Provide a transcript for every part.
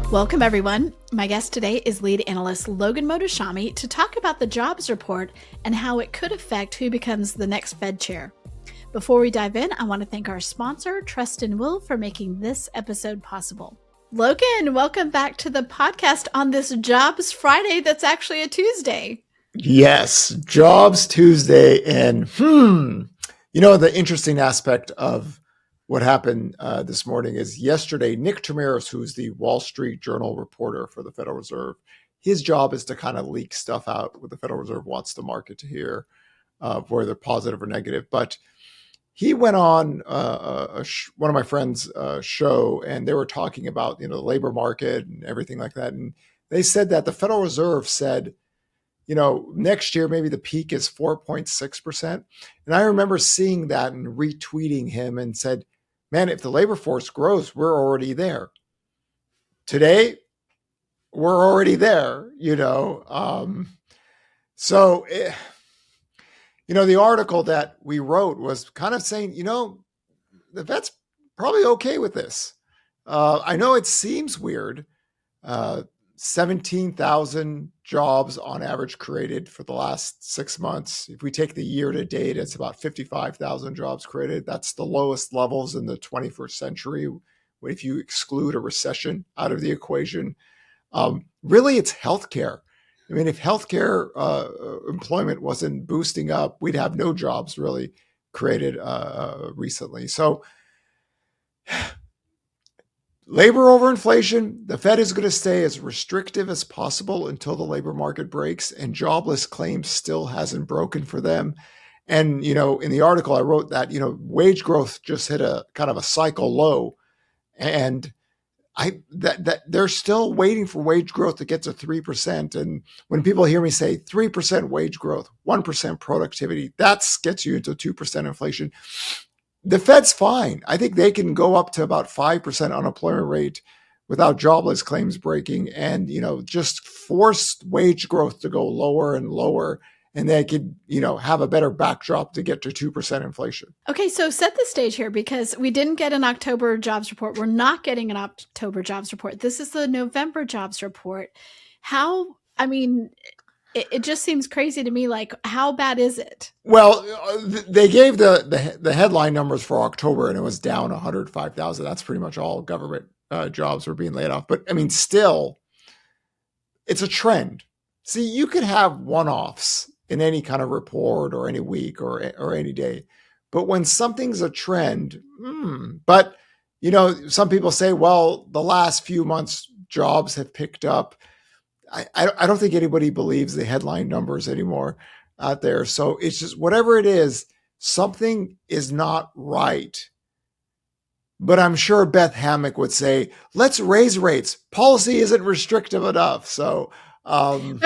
Welcome, everyone. My guest today is Lead Analyst Logan Mohtashami to talk about the jobs report and how it could affect who becomes the next Fed chair. Before we dive in, I want to thank our sponsor, Trust & Will, for making this episode possible. Logan, welcome back to the podcast on this Jobs Friday that's actually a Tuesday. Yes, Jobs Tuesday. And the interesting aspect of what happened this morning is yesterday, Nick Tamaris, who's the Wall Street Journal reporter for the Federal Reserve, his job is to kind of leak stuff out what the Federal Reserve wants the market to hear, whether they're positive or negative. But he went on one of my friends' show, and they were talking about the labor market and everything like that. And they said that the Federal Reserve said, next year, maybe the peak is 4.6%. And I remember seeing that and retweeting him and said, man, if the labor force grows, we're already there. Today, we're already there, the article that we wrote was kind of saying, the Fed's probably okay with this. I know it seems weird. 17,000 jobs on average created for the last 6 months. If we take the year to date, it's about 55,000 jobs created. That's the lowest levels in the 21st century if you exclude a recession out of the equation. Really, it's healthcare. I mean, if healthcare employment wasn't boosting up, we'd have no jobs really created recently. So labor over inflation, the Fed is going to stay as restrictive as possible until the labor market breaks, and jobless claims still hasn't broken for them. And, in the article I wrote that, wage growth just hit a kind of a cycle low, and that they're still waiting for wage growth to get to 3%. And when people hear me say 3% wage growth, 1% productivity, that gets you into 2% inflation. The Fed's fine. I think they can go up to about 5% unemployment rate without jobless claims breaking and, just force wage growth to go lower and lower. And they could, have a better backdrop to get to 2% inflation. Okay, so set the stage here because we didn't get an October jobs report. We're not getting an October jobs report. This is the November jobs report. It just seems crazy to me. Like, how bad is it? Well, they gave the headline numbers for October, and it was down 105,000. That's pretty much all government jobs were being laid off. But still, it's a trend. See, you could have one-offs in any kind of report or any week or any day, but when something's a trend, but some people say, well, the last few months jobs have picked up. I don't think anybody believes the headline numbers anymore out there. So it's just whatever it is, something is not right. But I'm sure Beth Hammack would say, let's raise rates. Policy isn't restrictive enough. So explain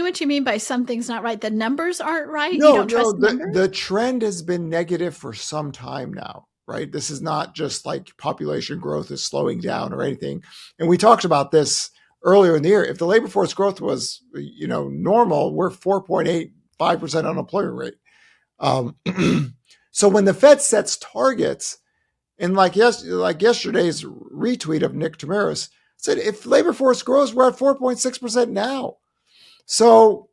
what you mean by something's not right. The numbers aren't right? No, the trend has been negative for some time now. Right? This is not just like population growth is slowing down or anything. And we talked about this earlier in the year. If the labor force growth was, normal, we're 4.85% unemployment rate. So when the Fed sets targets, and like yesterday's retweet of Nick Tamaris said, if labor force grows, we're at 4.6% now. So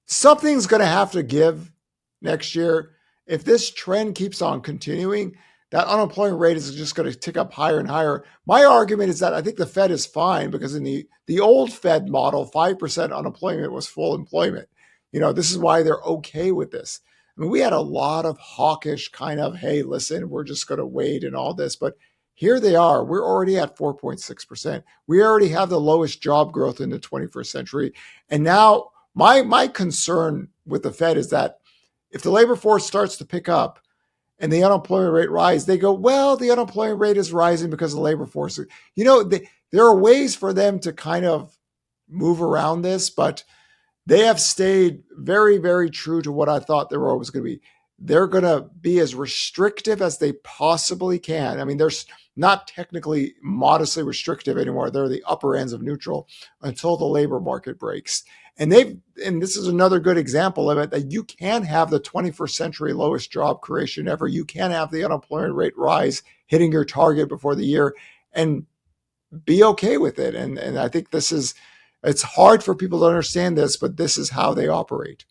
something's going to have to give next year. If this trend keeps on continuing, that unemployment rate is just going to tick up higher and higher. My argument is that I think the Fed is fine because in the old Fed model, 5% unemployment was full employment. This is why they're okay with this. I mean, we had a lot of hawkish kind of, hey, listen, we're just going to wait and all this. But here they are. We're already at 4.6%. We already have the lowest job growth in the 21st century. And now my concern with the Fed is that if the labor force starts to pick up and the unemployment rate rise, they go, well, the unemployment rate is rising because of the labor force. There are ways for them to kind of move around this, but they have stayed very, very true to what I thought they were always going to be. They're going to be as restrictive as they possibly can. I mean, they're not technically modestly restrictive anymore. They're the upper ends of neutral until the labor market breaks. And this is another good example of it, that you can have the 21st century lowest job creation ever. You can have the unemployment rate rise, hitting your target before the year, and be okay with it. And I think it's hard for people to understand this, but this is how they operate.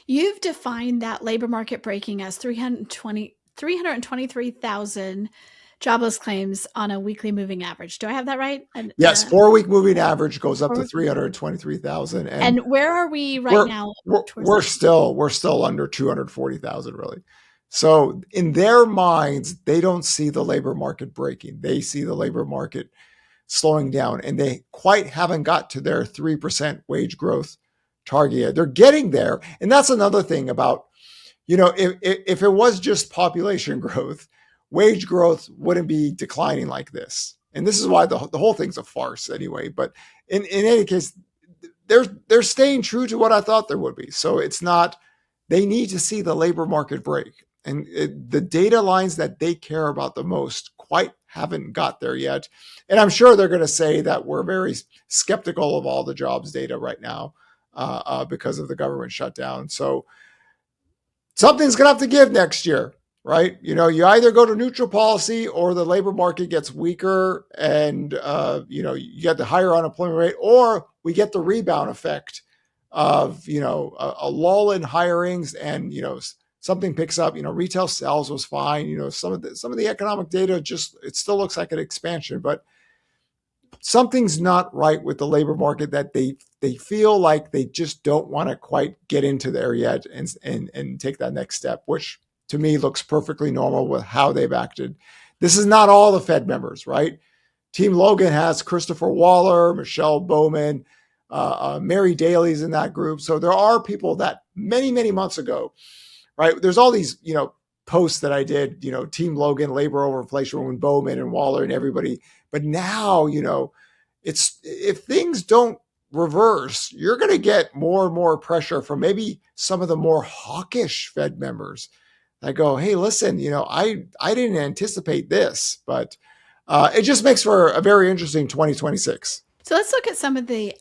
You've defined that labor market breaking as 323,000 jobless claims on a weekly moving average. Do I have that right? Yes, 4-week moving average goes up to 323,000. And where are we right now? We're still under 240,000, really. So in their minds, they don't see the labor market breaking. They see the labor market slowing down, and they quite haven't got to their 3% wage growth target yet. They're getting there. And that's another thing about, if it was just population growth, wage growth wouldn't be declining like this. And this is why the whole thing's a farce anyway. But in any case, they're staying true to what I thought there would be. So it's not, they need to see the labor market break. And the data lines that they care about the most quite haven't got there yet. And I'm sure they're going to say that we're very skeptical of all the jobs data right now because of the government shutdown. So something's going to have to give next year, right? You either go to neutral policy or the labor market gets weaker and, you get the higher unemployment rate, or we get the rebound effect of, a lull in hirings and, something picks up. Retail sales was fine. Some of the economic data it still looks like an expansion, but something's not right with the labor market that they feel like they just don't want to quite get into there yet and take that next step, which to me looks perfectly normal with how they've acted. This is not all the Fed members, right? Team Logan has Christopher Waller, Michelle Bowman, Mary Daly's in that group. So there are people that many, many months ago, right? There's all these, posts that I did, Team Logan, labor over inflation, when Bowman and Waller and everybody. But now, it's, if things don't reverse, you're going to get more and more pressure from maybe some of the more hawkish Fed members that go, hey, listen, I didn't anticipate this, but it just makes for a very interesting 2026. So let's look at some of the,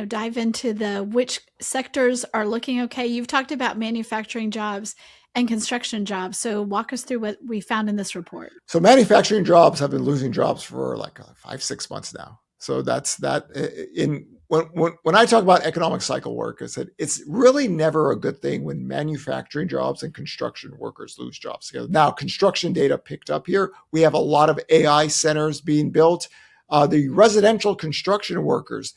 dive into which sectors are looking okay. You've talked about manufacturing jobs and construction jobs. So walk us through what we found in this report. So manufacturing jobs have been losing jobs for like 5-6 months now. So that's that. When I talk about economic cycle work, I said it's really never a good thing when manufacturing jobs and construction workers lose jobs together. Now, construction data picked up here. We have a lot of AI centers being built. The residential construction workers,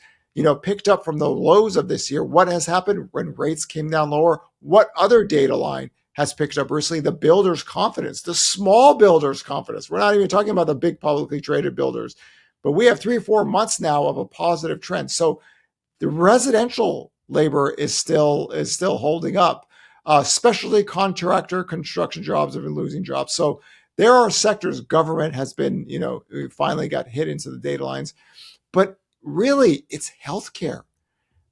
picked up from the lows of this year. What has happened when rates came down lower? What other data line has picked up recently? The builders' confidence, the small builders' confidence. We're not even talking about the big publicly traded builders, but we have 3 or 4 months now of a positive trend. So the residential labor is still holding up. Specialty contractor construction jobs have been losing jobs. So there are sectors government has been, finally got hit into the data lines, but really it's healthcare.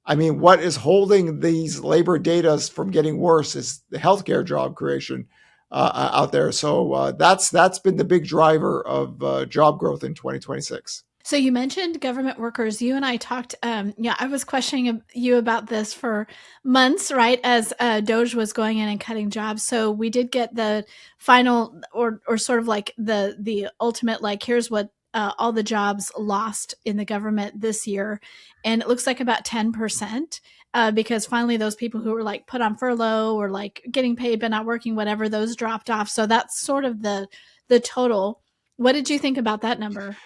I mean, what is holding these labor data from getting worse is the healthcare job creation out there. So that's been the big driver of job growth in 2026. So you mentioned government workers. You and I talked, I was questioning you about this for months, right? As Doge was going in and cutting jobs. So we did get the final or sort of like the ultimate, like, here's what all the jobs lost in the government this year. And it looks like about 10%. Because finally those people who were like put on furlough or like getting paid but not working, whatever, those dropped off. So that's sort of the total. What did you think about that number?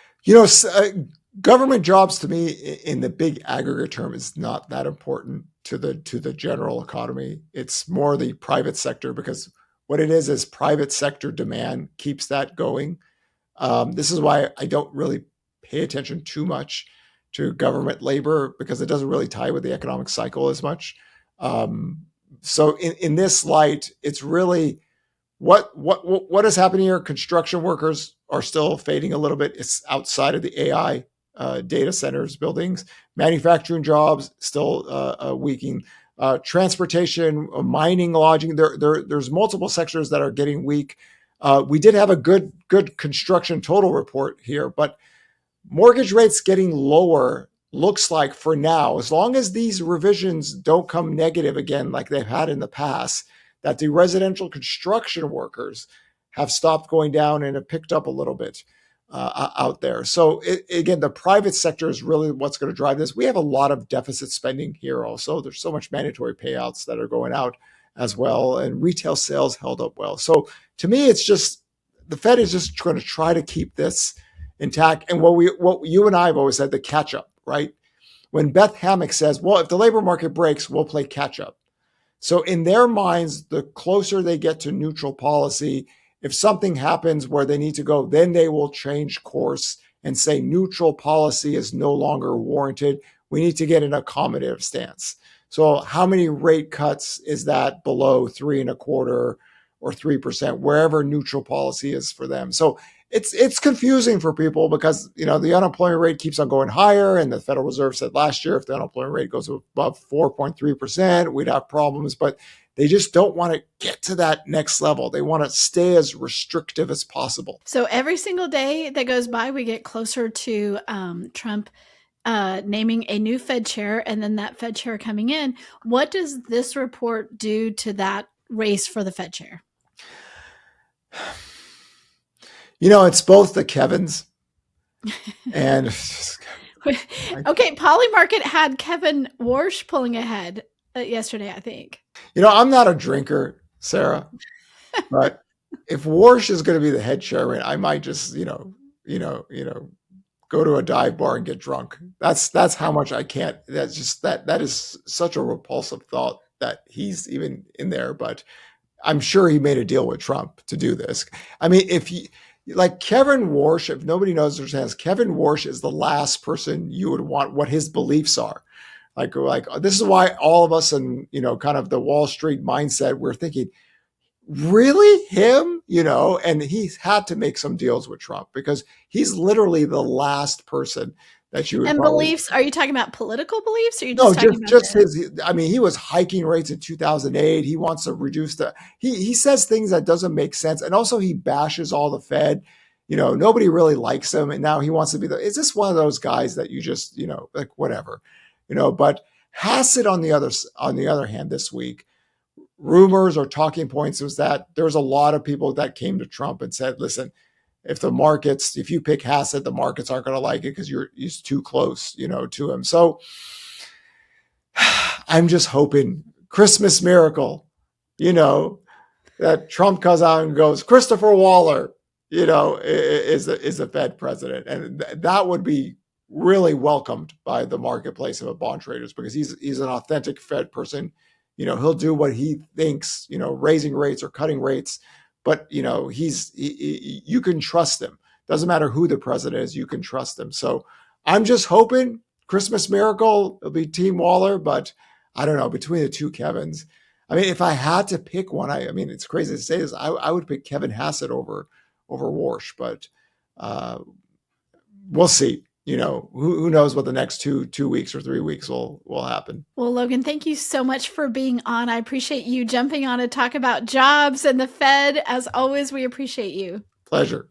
Government jobs to me in the big aggregate term is not that important to the general economy. It's more the private sector, because what it is private sector demand keeps that going. This is why I don't really pay attention too much to government labor, because it doesn't really tie with the economic cycle as much. So in this light, it's really what is happening here. Construction workers are still fading a little bit. It's outside of the AI data centers buildings. Manufacturing jobs still weakening. Transportation, mining, lodging. There's multiple sectors that are getting weak. We did have a good construction total report here, but mortgage rates getting lower looks like, for now, as long as these revisions don't come negative again like they've had in the past, that the residential construction workers have stopped going down and have picked up a little bit. out there. So again, the private sector is really what's going to drive this. We have a lot of deficit spending here also. There's so much mandatory payouts that are going out as well, and retail sales held up well. So to me, it's just the Fed is just going to try to keep this intact. And what you and I have always said, the catch up, right? When Beth Hammock says, well, if the labor market breaks, we'll play catch up. So in their minds, the closer they get to neutral policy, if something happens where they need to go, then they will change course and say neutral policy is no longer warranted. We need to get an accommodative stance. So how many rate cuts is that below 3.25% or 3%, wherever neutral policy is for them? So it's confusing for people because, the unemployment rate keeps on going higher. And the Federal Reserve said last year, if the unemployment rate goes above 4.3%, we'd have problems. But they just don't want to get to that next level. They want to stay as restrictive as possible. So every single day that goes by, we get closer to Trump naming a new Fed chair and then that Fed chair coming in. What does this report do to that race for the Fed chair? It's both the Kevins and okay, Polymarket had Kevin Warsh pulling ahead yesterday, I think. I'm not a drinker, Sarah, but if Warsh is going to be the head chairman, I might just, go to a dive bar and get drunk. That's how much I can't. That's just that is such a repulsive thought that he's even in there. But I'm sure he made a deal with Trump to do this. I mean, if he like Kevin Warsh, if nobody knows their hands, Kevin Warsh is the last person you would want what his beliefs are. Like this is why all of us in, kind of the Wall Street mindset, we're thinking, really him, and he's had to make some deals with Trump because he's literally the last person that you would. And beliefs, are you talking about political beliefs? Or are you just talking about his, he was hiking rates in 2008. He wants to reduce he says things that doesn't make sense. And also he bashes all the Fed, nobody really likes him. And now he wants to be is this one of those guys that you just, like whatever, but Hassett on the other hand, this week, rumors or talking points was that there was a lot of people that came to Trump and said, listen, if you pick Hassett, the markets aren't going to like it because he's too close, to him. So I'm just hoping Christmas miracle, that Trump comes out and goes, Christopher Waller, is the Fed president. And that would be really welcomed by the marketplace of bond traders because he's an authentic Fed person. He'll do what he thinks, raising rates or cutting rates, but you can trust him. Doesn't matter who the president is, you can trust him. So I'm just hoping Christmas miracle, it'll be Team Waller, but I don't know, between the two Kevins. I mean, if I had to pick one, I mean, it's crazy to say this, I would pick Kevin Hassett over Warsh, but we'll see. Who knows what the next 2 weeks or 3 weeks will happen. Well, Logan, thank you so much for being on. I appreciate you jumping on to talk about jobs and the Fed. As always, we appreciate you. Pleasure.